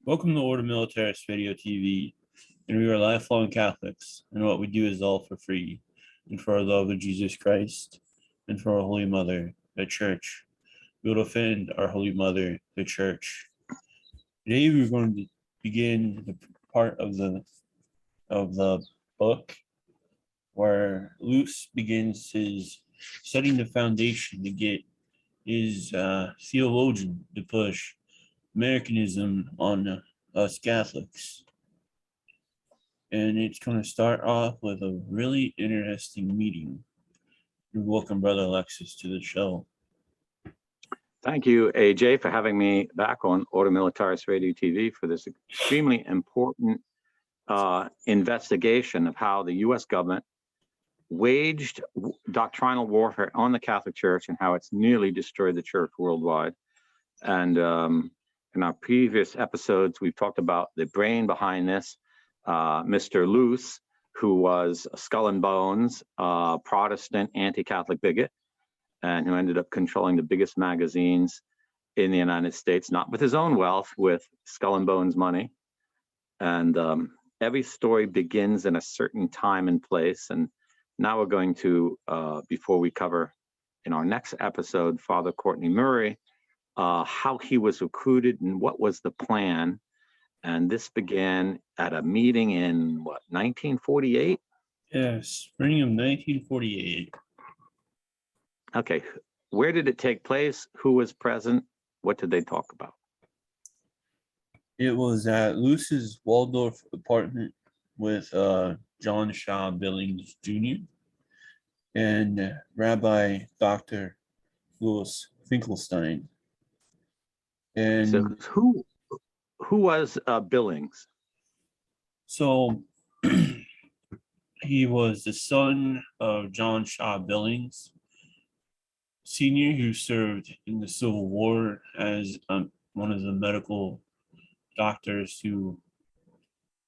Welcome to Order Militaris Radio TV, and we are lifelong Catholics, and what we do is all for free, and for our love of Jesus Christ, and for our Holy Mother, the Church. We will defend our Holy Mother, the Church. Today we're going to begin the part of the book where Luce begins his setting the foundation to get his theologian to push Americanism on us Catholics. And it's going to start off with a really interesting meeting. Welcome, Brother Alexis, to the show. Thank you, AJ, for having me back on Order Militaris Radio TV for this extremely important investigation of how the U.S. government waged doctrinal warfare on the Catholic Church and how it's nearly destroyed the Church worldwide. And in our previous episodes, we've talked about the brain behind this, Mr. Luce, who was a skull and bones Protestant anti-Catholic bigot, and who ended up controlling the biggest magazines in the United States, not with his own wealth, with skull and bones money. And every story begins in a certain time and place. And now we're going to, before we cover in our next episode, Father Courtney Murray, how he was recruited and what was the plan. And this began at a meeting in, 1948? Yes, spring of 1948. Okay, where did it take place? Who was present? What did they talk about? It was at Luce's Waldorf apartment with John Shaw Billings Jr. and Rabbi Dr. Louis Finkelstein. And so who was Billings? So he was the son of John Shaw Billings Sr., who served in the Civil War as one of the medical doctors who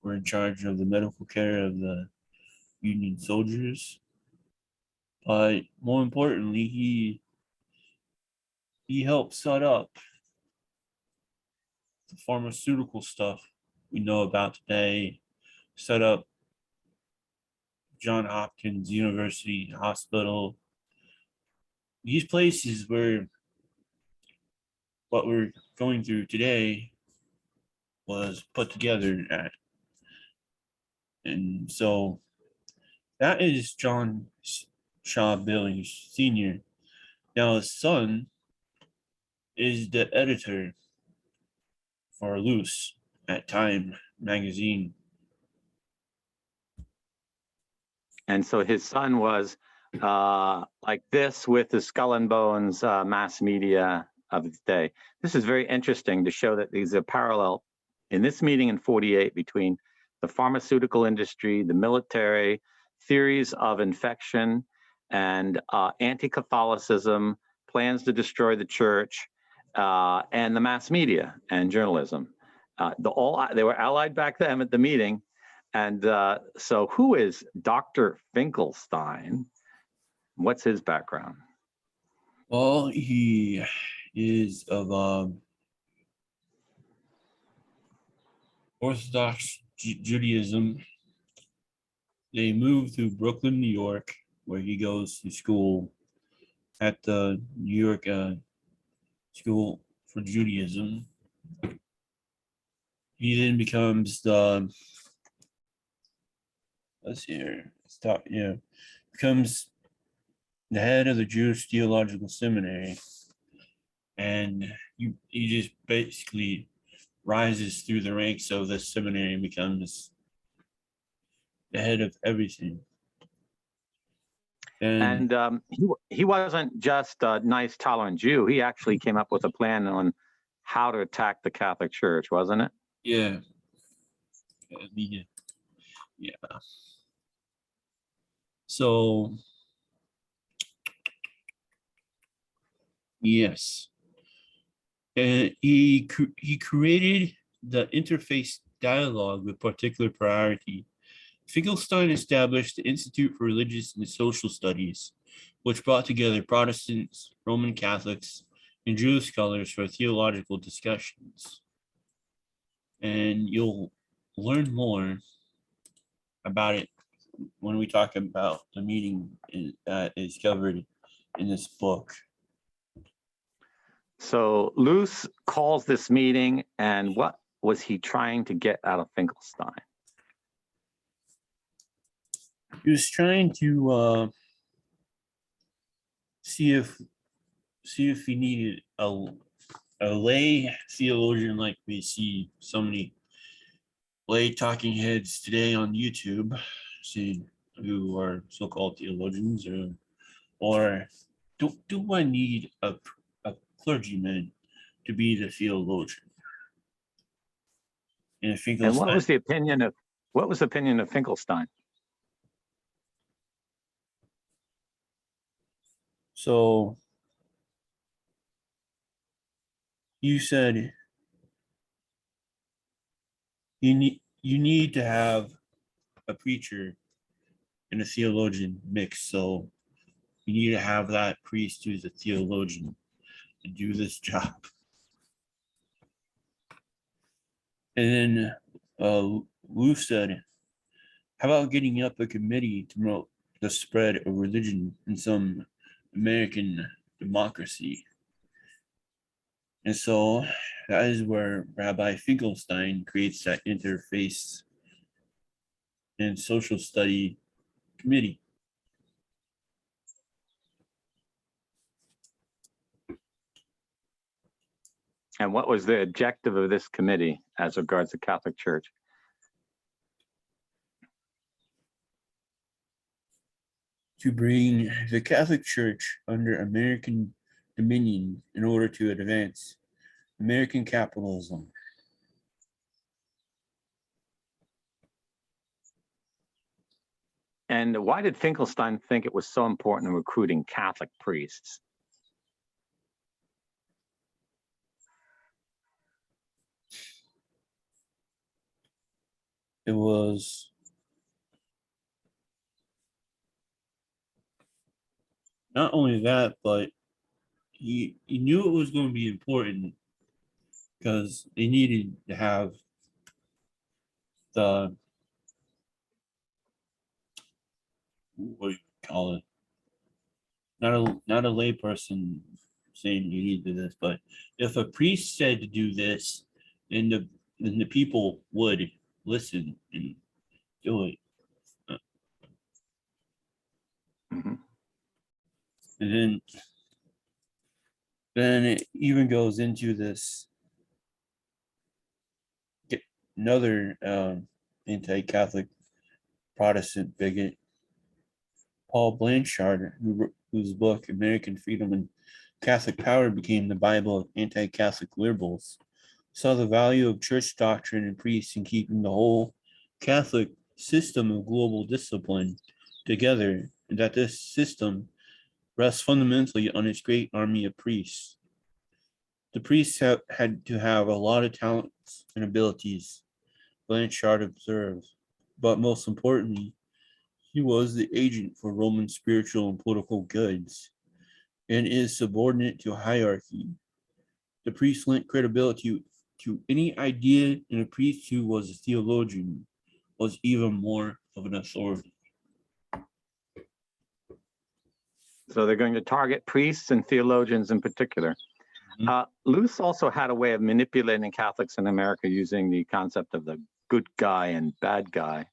were in charge of the medical care of the Union soldiers. But more importantly, he helped set up the pharmaceutical stuff we know about today, set up Johns Hopkins University Hospital. These places where what we're going through today was put together at. And so that is John Shaw Billings Sr. Now his son is the editor for Luce at Time magazine. And so his son was like this with the skull and bones mass media of its day. This is very interesting to show that there's a parallel in this meeting in 48 between the pharmaceutical industry, the military, theories of infection, and anti-Catholicism, plans to destroy the church, and the mass media and journalism. They were allied back then at the meeting. And so who is Dr. Finkelstein? What's his background? Well, he is of Orthodox Judaism. They moved to Brooklyn, New York, where he goes to school at the New York School for Judaism. He then becomes becomes the head of the Jewish Theological Seminary, and he just basically rises through the ranks of the seminary and becomes the head of everything. And he wasn't just a nice, tolerant Jew. He actually came up with a plan on how to attack the Catholic Church, wasn't it? Yeah. So, yes. And he created the interfaith dialogue with particular priority. Finkelstein established the Institute for Religious and Social Studies, which brought together Protestants, Roman Catholics, and Jewish scholars for theological discussions. and you'll learn more about it when we talk about the meeting that is covered in this book. So Luce calls this meeting, and what was he trying to get out of Finkelstein? He was trying to see if he needed a lay theologian, like we see so many lay talking heads today on YouTube, who are so-called theologians, or do I need a clergyman to be the theologian? And And what was the opinion of Finkelstein? So you said you need to have a preacher and a theologian mixed. So you need to have that priest who's a theologian to do this job. And then Luce said, how about getting up a committee to promote the spread of religion in some American democracy? And so that is where Rabbi Finkelstein creates that interface and social study committee. And what was the objective of this committee as regards the Catholic Church? To bring the Catholic Church under American dominion in order to advance American capitalism. And why did Finkelstein think it was so important in recruiting Catholic priests? It was not only that, but he knew it was going to be important because they needed to have the, what do you call it? Not a lay person saying you need to do this, but if a priest said to do this, then the people would listen and do it. Mm-hmm. And then it even goes into this another anti-Catholic Protestant bigot, Paul Blanchard, whose book American Freedom and Catholic Power became the Bible of anti-Catholic liberals, saw the value of church doctrine and priests in keeping the whole Catholic system of global discipline together, and that this system rests fundamentally on its great army of priests. The priests had to have a lot of talents and abilities, Blanchard observed, but most importantly, he was the agent for Roman spiritual and political goods, and is subordinate to hierarchy. The priest lent credibility to any idea, and a priest who was a theologian was even more of an authority. So they're going to target priests and theologians in particular. Luce also had a way of manipulating Catholics in America using the concept of the good guy and bad guy.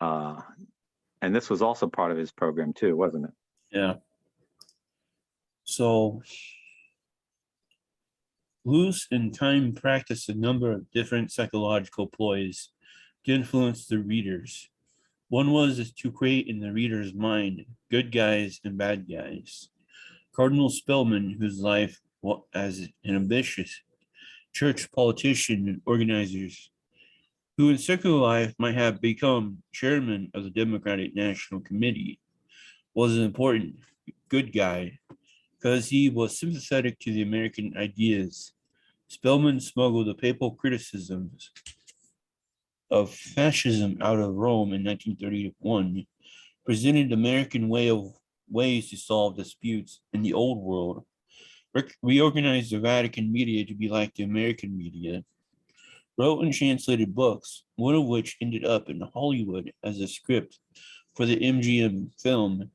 And this was also part of his program too, wasn't it? Yeah. So Luce in time practiced a number of different psychological ploys to influence the readers. One was to create in the reader's mind good guys and bad guys. Cardinal Spellman, whose life as an ambitious church politician and organizers, who in secular life might have become chairman of the Democratic National Committee, was an important good guy because he was sympathetic to the American ideas. Spellman smuggled the papal criticisms of fascism out of Rome in 1931, presented the American ways to solve disputes in the old world, reorganized the Vatican media to be like the American media, wrote and translated books, one of which ended up in Hollywood as a script for the MGM film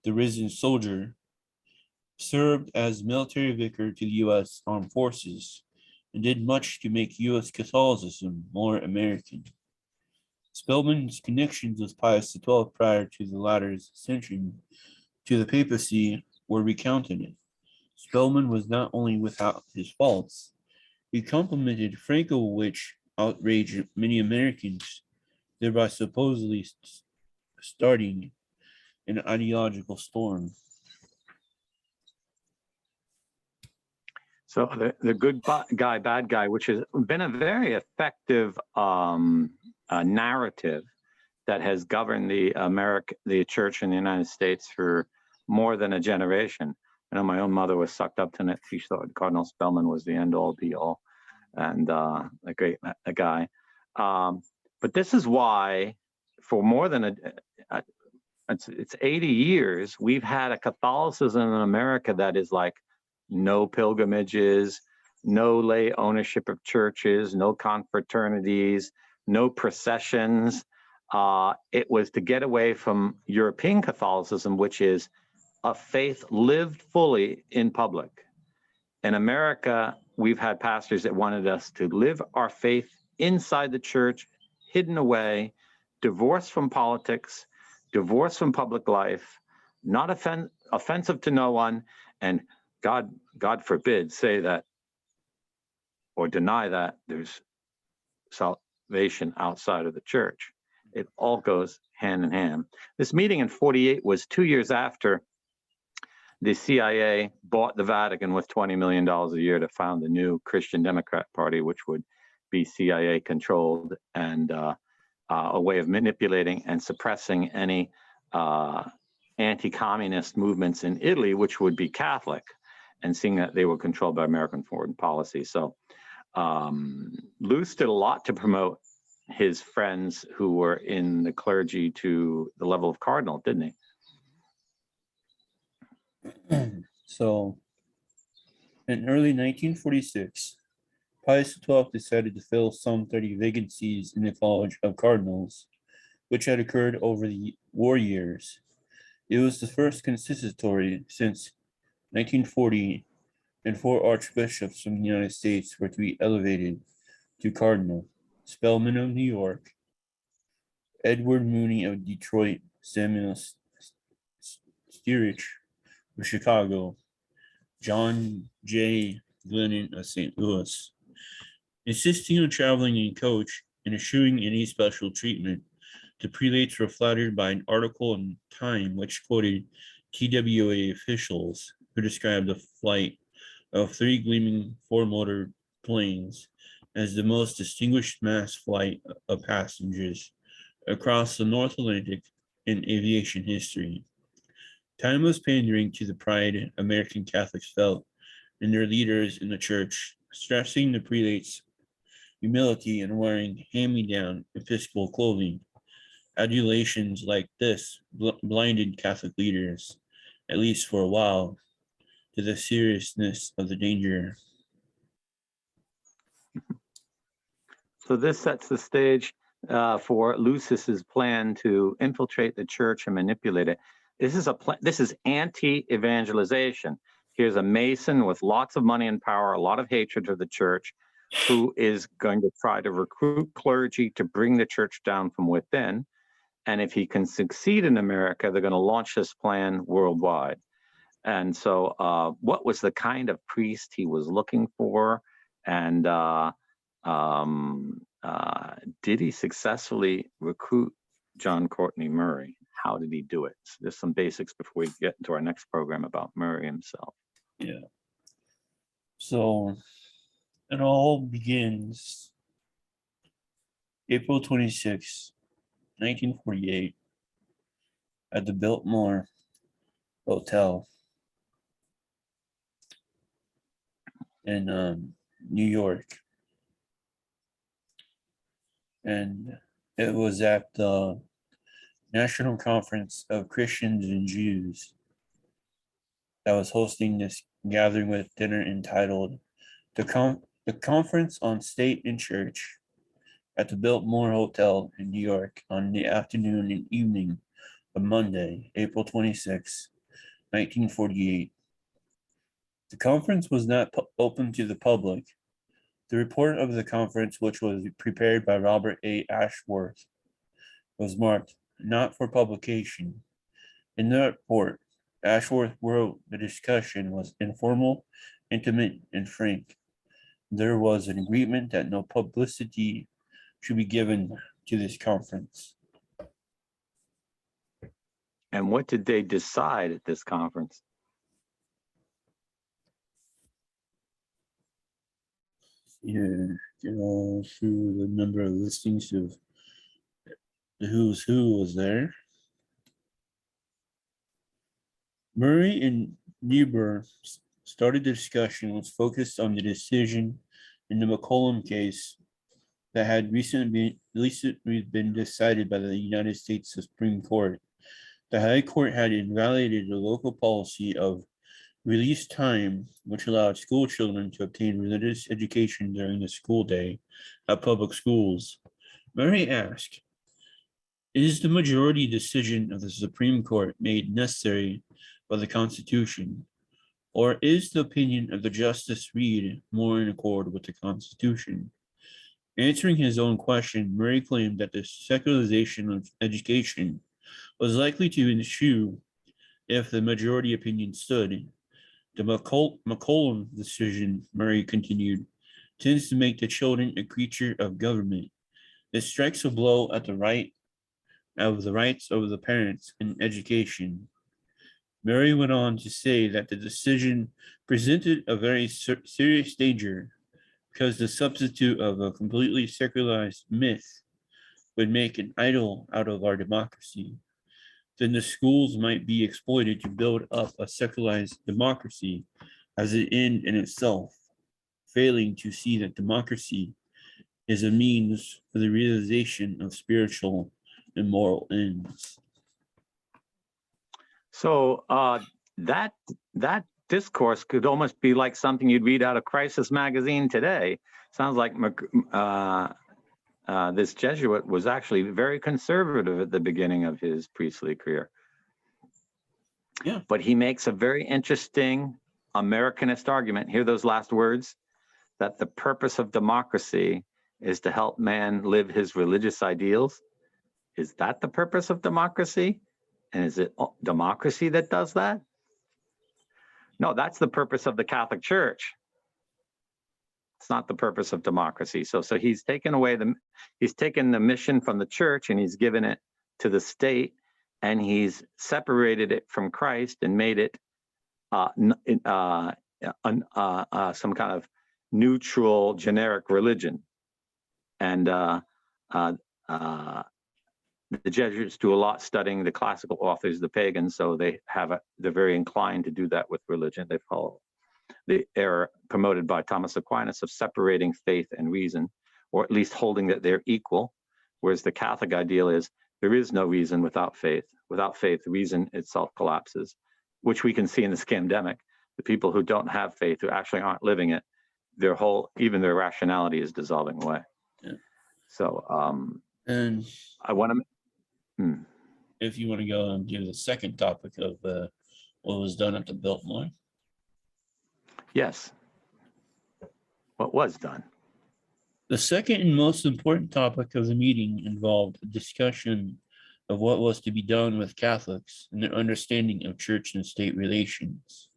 The Risen Soldier, served as military vicar to the U.S. Armed Forces, and did much to make U.S. Catholicism more American. Spellman's connections with Pius XII prior to the latter's ascension to the papacy were recounted. Spellman was not only without his faults, he complimented Franco, which outraged many Americans, thereby supposedly starting an ideological storm. So the good guy, bad guy, which has been a very effective narrative that has governed the church in the United States for more than a generation. I know my own mother was sucked up to it. She thought Cardinal Spellman was the end all be all, and a guy. But this is why, for more than it's 80 years, we've had a Catholicism in America that is like no pilgrimages, no lay ownership of churches, no confraternities, no processions. It was to get away from European Catholicism, which is a faith lived fully in public. In America, we've had pastors that wanted us to live our faith inside the church, hidden away, divorced from politics, divorced from public life, not offensive to no one, and God forbid, say that or deny that there's salvation outside of the church. It all goes hand in hand. This meeting in 1948 was 2 years after the CIA bought the Vatican with $20 million a year to found the new Christian Democrat Party, which would be CIA controlled, and a way of manipulating and suppressing any anti-communist movements in Italy, which would be Catholic, and seeing that they were controlled by American foreign policy. So Luce did a lot to promote his friends who were in the clergy to the level of cardinal, didn't he? So, in early 1946, Pius XII decided to fill some 30 vacancies in the College of Cardinals, which had occurred over the war years. It was the first consistory since 1940, and 4 archbishops from the United States were to be elevated to cardinal: Spellman of New York, Edward Mooney of Detroit, Samuel Steerich of Chicago, John J. Glennon of St. Louis. Insisting on traveling in coach and eschewing any special treatment, the prelates were flattered by an article in Time which quoted TWA officials who described the flight of 3 gleaming 4-motor planes as the most distinguished mass flight of passengers across the North Atlantic in aviation history. Time was pandering to the pride American Catholics felt in their leaders in the church, stressing the prelates' humility in wearing hand-me-down episcopal clothing. Adulations like this blinded Catholic leaders, at least for a while, to the seriousness of the danger. So this sets the stage for Luce's plan to infiltrate the church and manipulate it. This is anti-evangelization. Here's a Mason with lots of money and power, a lot of hatred of the church, who is going to try to recruit clergy to bring the church down from within. And if he can succeed in America, they're going to launch this plan worldwide. And so what was the kind of priest he was looking for? And did he successfully recruit John Courtney Murray? How did he do it? So there's some basics before we get into our next program about Murray himself. Yeah. So it all begins April 26, 1948, at the Biltimore Hotel in New York. And it was at the National Conference of Christians and Jews that was hosting this gathering with dinner entitled The Conference on State and Church, at the Biltmore Hotel in New York on the afternoon and evening of Monday, April 26, 1948. The conference was not open to the public. The report of the conference, which was prepared by Robert A. Ashworth, was marked not for publication. In the report, Ashworth wrote the discussion was informal, intimate, and frank. There was an agreement that no publicity should be given to this conference. And what did they decide at this conference? Yeah, get all through the number of listings of the who's who was there. Murray and Niebuhr started the discussion was focused on the decision in the McCollum case that had recently been decided by the United States Supreme Court. The High Court had invalidated the local policy of release time, which allowed school children to obtain religious education during the school day at public schools. Murray asked, is the majority decision of the Supreme Court made necessary by the Constitution, or is the opinion of the Justice Reed more in accord with the Constitution? Answering his own question, Murray claimed that the secularization of education was likely to ensue if the majority opinion stood. The McCollum decision, Murray continued, tends to make the children a creature of government. It strikes a blow at the rights of the parents in education. Murray went on to say that the decision presented a very serious danger because the substitute of a completely secularized myth would make an idol out of our democracy. Then the schools might be exploited to build up a secularized democracy as an end in itself, failing to see that democracy is a means for the realization of spiritual and moral ends. So that discourse could almost be like something you'd read out of Crisis magazine today. Sounds like this Jesuit was actually very conservative at the beginning of his priestly career. Yeah. But he makes a very interesting Americanist argument. Hear those last words, that the purpose of democracy is to help man live his religious ideals. Is that the purpose of democracy? And is it democracy that does that? No, that's the purpose of the Catholic Church. It's not the purpose of democracy. So he's taken the mission from the church and he's given it to the state, and he's separated it from Christ and made it some kind of neutral, generic religion. And the Jesuits do a lot studying the classical authors, the pagans, so they're very inclined to do that with religion. They follow the error promoted by Thomas Aquinas of separating faith and reason, or at least holding that they're equal, whereas the Catholic ideal is there is no reason without faith. Without faith, reason itself collapses, which we can see in the scandemic. The people who don't have faith, who actually aren't living it, even their rationality is dissolving away. Yeah. So and I want to. If you want to go and do the second topic of what was done at the Biltmore. Yes. What was done? The second and most important topic of the meeting involved a discussion of what was to be done with Catholics and their understanding of church and state relations.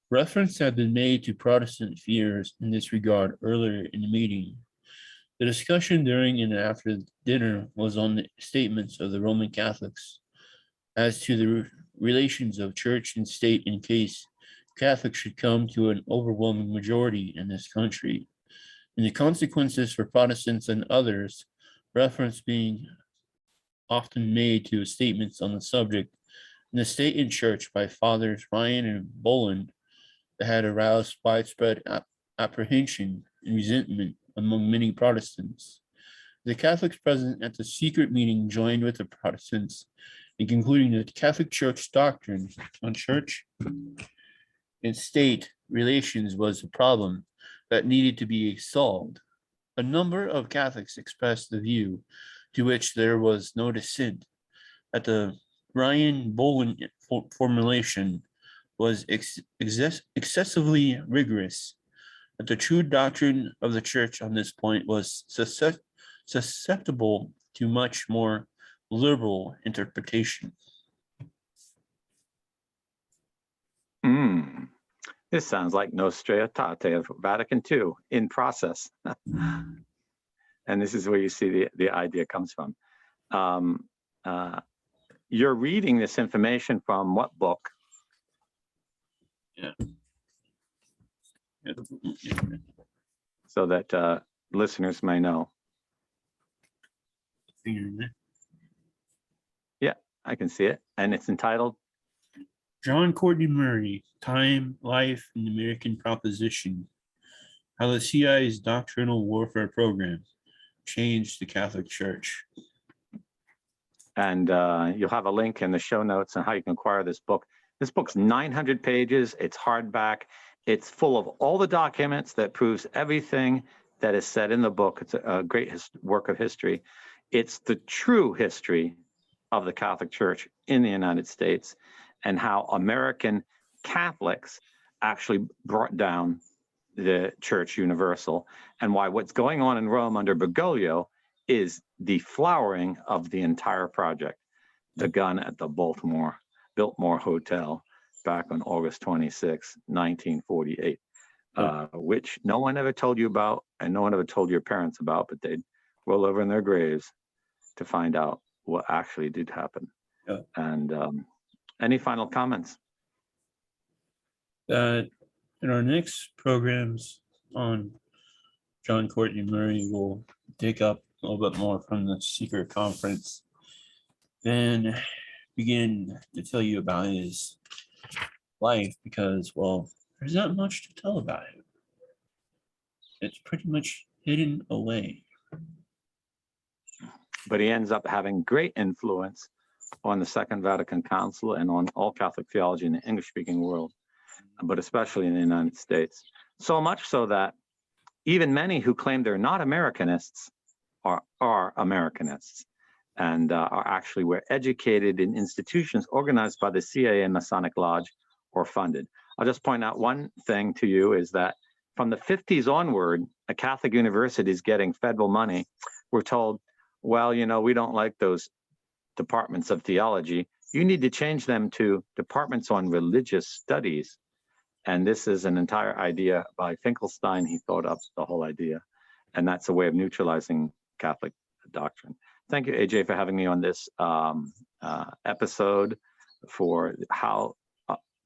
Reference had been made to Protestant fears in this regard earlier in the meeting. The discussion during and after dinner was on the statements of the Roman Catholics as to the relations of church and state in case Catholics should come to an overwhelming majority in this country, and the consequences for Protestants and others, reference being often made to statements on the subject in the State and Church by Fathers Ryan and Boland that had aroused widespread apprehension and resentment among many Protestants. The Catholics present at the secret meeting joined with the Protestants in concluding that the Catholic Church doctrine on church and state relations was a problem that needed to be solved. A number of Catholics expressed the view, to which there was no dissent, that the Ryan Bolin formulation was excessively rigorous, that the true doctrine of the Church on this point was susceptible to much more liberal interpretation. This sounds like Nostra Aetate of Vatican II in process. And this is where you see the idea comes from. You're reading this information from what book? Yeah. So that listeners may know. Yeah, I can see it. And it's entitled John Courtney Murray, Time, Life, and the American Proposition. How the CIA's doctrinal warfare program changed the Catholic Church. And you'll have a link in the show notes on how you can acquire this book. This book's 900 pages. It's hardback. It's full of all the documents that proves everything that is said in the book. It's a great work of history. It's the true history of the Catholic Church in the United States and how American Catholics actually brought down the Church Universal, and why what's going on in Rome under Bergoglio is the flowering of the entire project. The gun at the Biltimore Hotel back on August 26, 1948, which no one ever told you about and no one ever told your parents about, but they'd roll over in their graves to find out what actually did happen. Yeah. And any final comments? In our next programs on John Courtney Murray, we'll dig up a little bit more from the secret conference and begin to tell you about his life, because, well, there's not much to tell about him. It's pretty much hidden away. But he ends up having great influence on the Second Vatican Council and on all Catholic theology in the English-speaking world, but especially in the United States. So much so that even many who claim they're not Americanists are Americanists, and were educated in institutions organized by the CIA and Masonic Lodge or funded. I'll just point out one thing to you is that from the 50s onward, a Catholic university is getting federal money. We're told, well, you know, we don't like those departments of theology. You need to change them to departments on religious studies. And this is an entire idea by Finkelstein. He thought up the whole idea. And that's a way of neutralizing Catholic doctrine. Thank you, AJ, for having me on this episode for how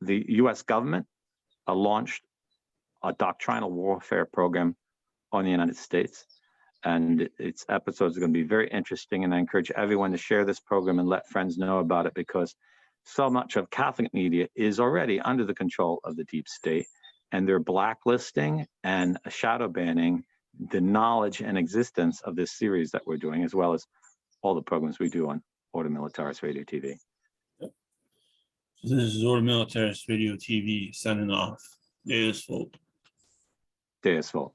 the US government launched a doctrinal warfare program on the United States. And its episodes are going to be very interesting. And I encourage everyone to share this program and let friends know about it, because so much of Catholic media is already under the control of the deep state, and they're blacklisting and shadow banning the knowledge and existence of this series that we're doing, as well as all the programs we do on Ordo Militaris Radio TV. Yep. So this is Ordo Militaris Radio TV signing off. Deus Volt. Deus Volt.